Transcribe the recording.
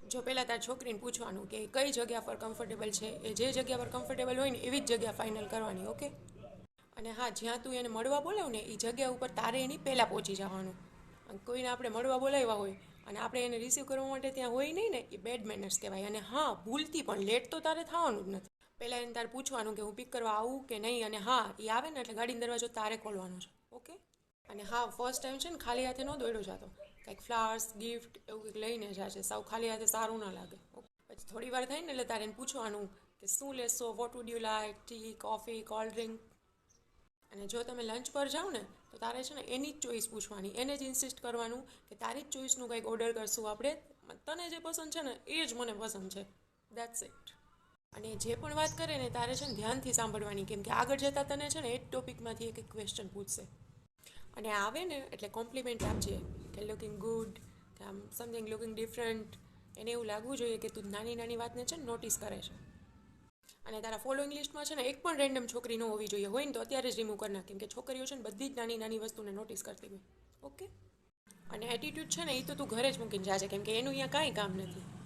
જો પહેલાં તાર છોકરીને પૂછવાનું કે કઈ જગ્યા પર કમ્ફર્ટેબલ છે, એ જે જગ્યા પર કમ્ફર્ટેબલ હોય ને એવી જ જગ્યા ફાઇનલ કરવાની. ઓકે. અને હા, જ્યાં તું એને મળવા બોલાવ ને એ જગ્યા ઉપર તારે એની પહેલાં પહોંચી જવાનું. કોઈને આપણે મળવા બોલાવ્યા હોય અને આપણે એને રિસીવ કરવા માટે ત્યાં હોય નહીં ને, એ બેડ મેનર્સ કહેવાય. અને હા, ભૂલથી પણ લેટ તો તારે થવાનું જ નથી. પહેલાં એને તારે પૂછવાનું કે હું પિક કરવા આવું કે નહીં, અને હા એ આવે ને એટલે ગાડીનો દરવાજો તારે ખોલવાનો છે. ઓકે. અને હા, ફર્સ્ટ ટાઈમ છે ને ખાલી હાથે ન દોડ્યો જતો, કંઈક ફ્લાવર્સ ગિફ્ટ એવું કંઈક લઈને જશે. સાવ ખાલી હાથે સારું ના લાગે. પછી થોડી વાર થાય ને એટલે તારે એને પૂછવાનું કે શું લેશો, what would you like, T, coffee, cold drink. અને જો તમે લંચ પર જાઓ ને તો તારે છે ને એની જ ચોઈસ પૂછવાની, એને જ ઇન્સિસ્ટ કરવાનું કે તારી જ ચોઈસનું કંઈક ઓર્ડર કરશું આપણે, તને જે પસંદ છે ને એ જ મને પસંદ છે. That's it. અને જે પણ વાત કરે ને તારે છે ને ધ્યાનથી સાંભળવાની, કેમ કે આગળ જતાં તને છે ને એ જ ટોપિકમાંથી એક ક્વેશ્ચન પૂછશે. અને આવે ને એટલે કોમ્પ્લિમેન્ટ આપજે કે લુકિંગ ગુડ, કે આમ સમથિંગ લુકિંગ ડિફરન્ટ. એને એવું લાગવું જોઈએ કે તું નાની નાની વાતને છે ને નોટિસ કરે છે. અને તારા ફોલોઈંગ લિસ્ટમાં છે ને એક પણ રેન્ડમ છોકરી ન હોવી જોઈએ. હોય ને તો અત્યારે જ રિમૂવ કરી નાખ, કેમ કે છોકરીઓ છે ને બધી જ નાની નાની વસ્તુને નોટિસ કરતી હોય. ઓકે. અને એટીટ્યૂડ છે ને એ તો તું ઘરે જ મૂકીને જાજે, કેમ કે એનું અહીંયા કાંઈ કામ નથી.